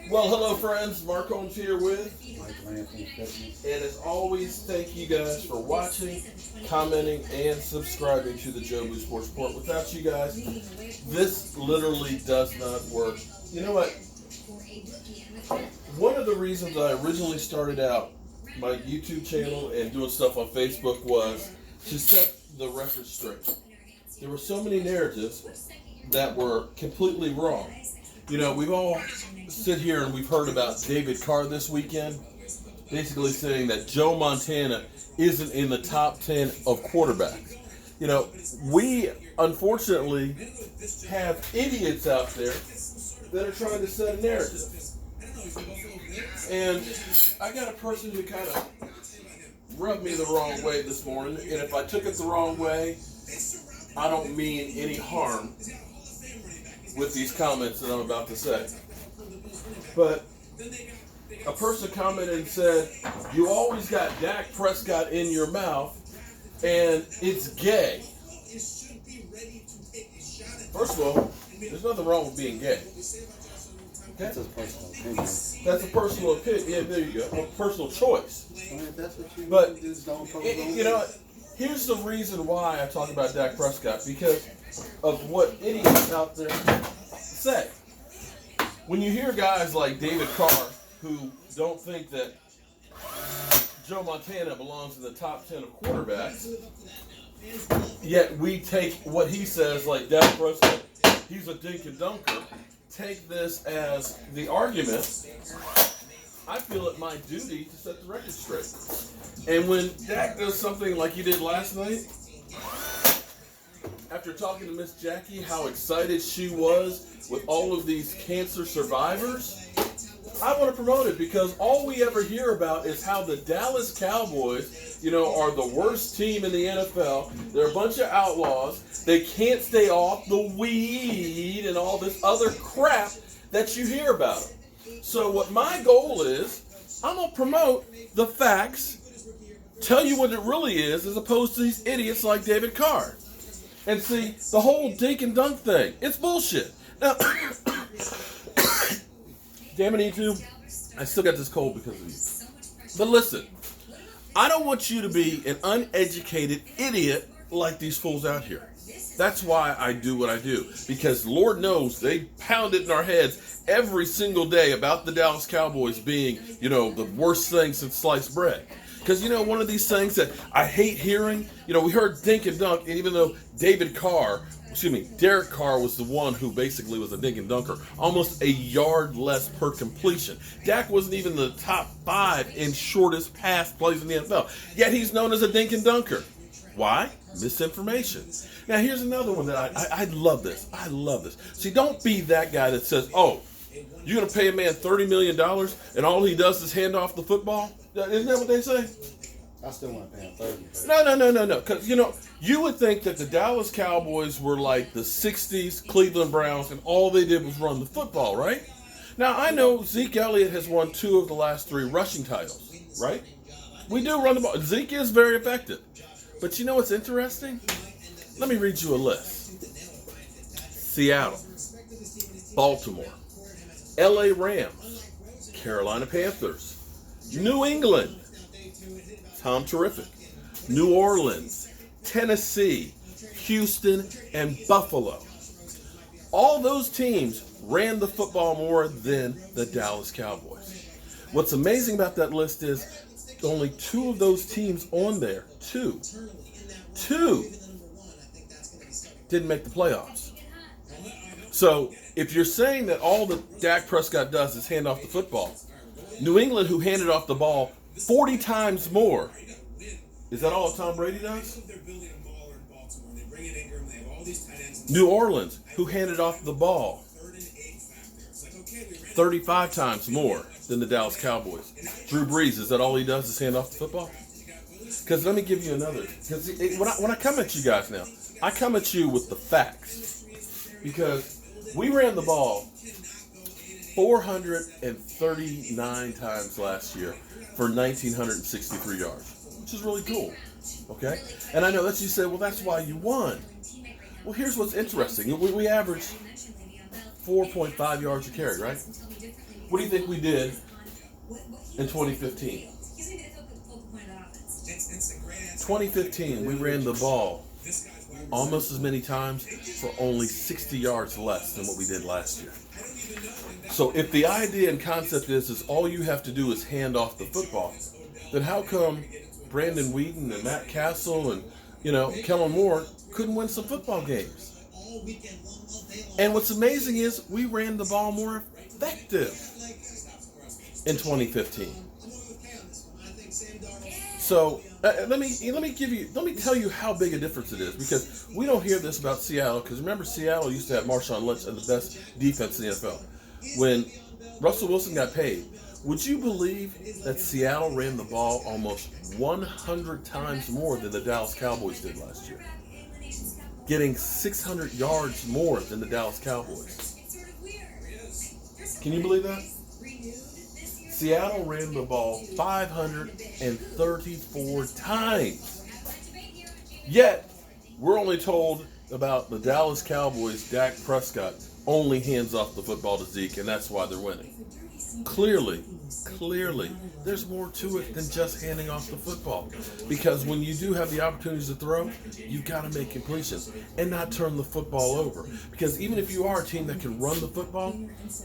Well, hello, friends. Mark Holmes here with, And and as always, thank you guys for watching, commenting, and subscribing to the Joe Boo Sports Report. Without you guys, this literally does not work. You know what? One of the reasons I originally started out my YouTube channel and doing stuff on Facebook was to set the record straight. There were so many narratives that were completely wrong. You know, we've all sit here and we've heard about David Carr this weekend, basically saying that Joe Montana isn't in the top 10 of quarterbacks. You know, we unfortunately have idiots out there that are trying to set a narrative. And I got a person who kind of rubbed me the wrong way this morning, and if I took it the wrong way, I don't mean any harm with these comments that I'm about to say. But a person commented and said, "You always got Dak Prescott in your mouth, and it's gay." First of all, there's nothing wrong with being gay. Okay? That's a personal opinion. That's a personal opinion. Yeah, there you go. A personal choice. If that's what you But, just don't you know, here's the reason why I talk about Dak Prescott, because of what idiots out there say. When you hear guys like David Carr who don't think that Joe Montana belongs in the top 10 of quarterbacks, yet we take what he says like Dak Prescott, he's a dink and dunker, take this as the argument, I feel it my duty to set the record straight. And when Dak does something like he did last night, after talking to Miss Jackie, how excited she was with all of these cancer survivors, I want to promote it because all we ever hear about is how the Dallas Cowboys, you know, are the worst team in the NFL. They're a bunch of outlaws. They can't stay off the weed and all this other crap that you hear about them. So what my goal is, I'm going to promote the facts, tell you what it really is, as opposed to these idiots like David Carr. And see, the whole dink and dunk thing, it's bullshit. Now, damn it, YouTube, I still got this cold because of you. But listen, I don't want you to be an uneducated idiot like these fools out here. That's why I do what I do. Because Lord knows they pound it in our heads every single day about the Dallas Cowboys being, you know, the worst thing since sliced bread. Because, you know, one of these things that I hate hearing, you know, we heard dink and dunk, and even though Derek Carr was the one who basically was a dink and dunker, almost a yard less per completion. Dak wasn't even in the top 5 in shortest pass plays in the NFL, yet he's known as a dink and dunker. Why? Misinformation. Now, here's another one that I love this. I love this. See, don't be that guy that says, "Oh, you're going to pay a man $30 million and all he does is hand off the football?" Isn't that what they say? I still want to pay him 30. No. Because, you know, you would think that the Dallas Cowboys were like the 60s Cleveland Browns and all they did was run the football, right? Now, I know Zeke Elliott has won 2 of the last 3 rushing titles, right? We do run the ball. Zeke is very effective. But you know what's interesting? Let me read you a list. Seattle, Baltimore, LA Rams, Carolina Panthers, New England, Tom Terrific, New Orleans, Tennessee, Houston, and Buffalo. All those teams ran the football more than the Dallas Cowboys. What's amazing about that list is only 2 of those teams on there, two, didn't make the playoffs. So if you're saying that all that Dak Prescott does is hand off the football, New England, who handed off the ball 40 times more, is that all Tom Brady does? New Orleans, who handed off the ball 35 times more than the Dallas Cowboys. Drew Brees, is that all he does is hand off the football? Because let me give you another. Because when I come at you guys now, I come at you with the facts. Because we ran the ball 439 times last year for 1,963 yards, which is really cool. Okay? And I know that you say, well, that's why you won. Well, here's what's interesting. We averaged 4.5 yards a carry, right? What do you think we did in 2015? 2015, we ran the ball almost as many times for only 60 yards less than what we did last year. So if the idea and concept is all you have to do is hand off the football, then how come Brandon Whedon and Matt Castle and, Kellen Moore couldn't win some football games? And what's amazing is we ran the ball more effective in 2015. So let me tell you how big a difference it is, because we don't hear this about Seattle. Because remember, Seattle used to have Marshawn Lynch and the best defense in the NFL. When Russell Wilson got paid, would you believe that Seattle ran the ball almost 100 times more than the Dallas Cowboys did last year, getting 600 yards more than the Dallas Cowboys? Can you believe that? Seattle ran the ball 534 times. Yet, we're only told about the Dallas Cowboys, Dak Prescott only hands off the football to Zeke, and that's why they're winning. Clearly, there's more to it than just handing off the football. Because when you do have the opportunities to throw, you've got to make completions and not turn the football over. Because even if you are a team that can run the football,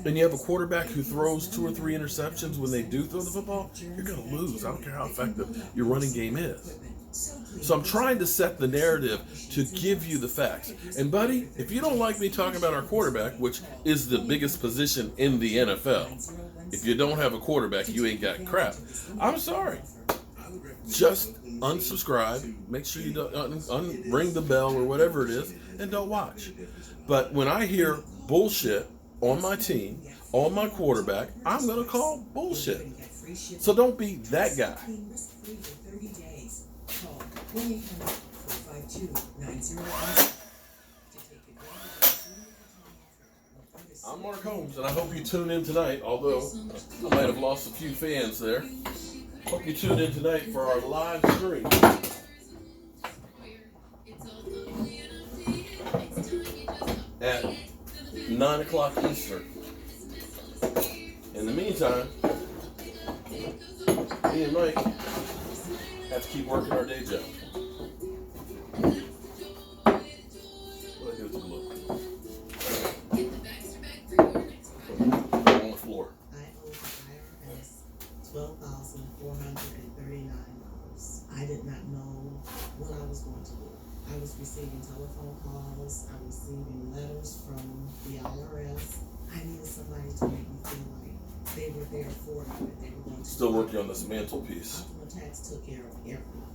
and you have a quarterback who throws 2 or 3 interceptions when they do throw the football, you're going to lose. I don't care how effective your running game is. So I'm trying to set the narrative to give you the facts. And buddy, if you don't like me talking about our quarterback, which is the biggest position in the NFL, if you don't have a quarterback, you ain't got crap. I'm sorry. Just unsubscribe. Make sure you don't ring the bell or whatever it is, and don't watch. But when I hear bullshit on my team, on my quarterback, I'm going to call bullshit. So don't be that guy. I'm Mark Holmes, and I hope you tune in tonight, although I might have lost a few fans there. Hope you tune in tonight for our live stream at 9 o'clock Eastern. In the meantime, me and Mike have to keep working our day job. What do I do with the glue? On the floor. I owe the IRS $12,439. I did not know what I was going to do. I was receiving telephone calls. I was receiving letters from the IRS. I needed somebody to make me feel like they were there for me, that they were going to. Still working on this mantelpiece. Tax took care of everything.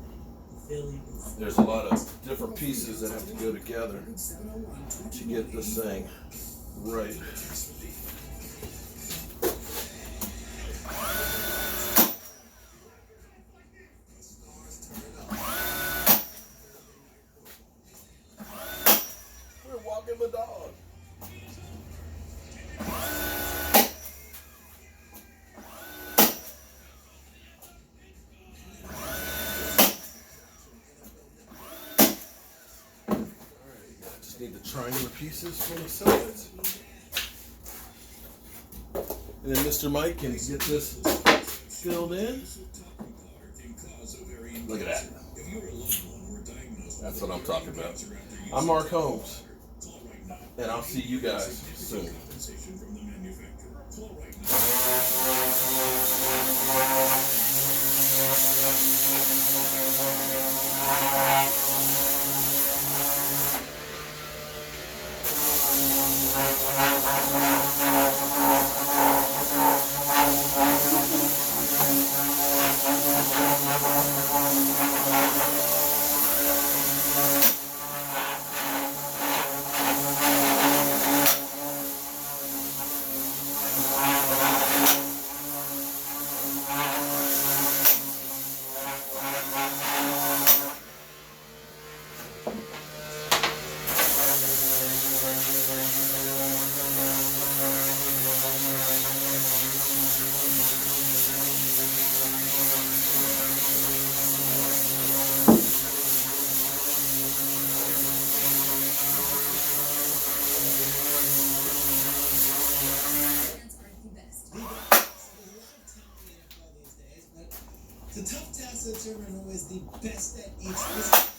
The feeling was. There's a lot of different pieces that have to go together to get this thing right. We're walking the dog. Need the triangular pieces for the sides. And then Mr. Mike can get this filled in. Look at that. That's what I'm talking about. I'm Mark Holmes, and I'll see you guys soon. It's a tough task to determine who is the best at each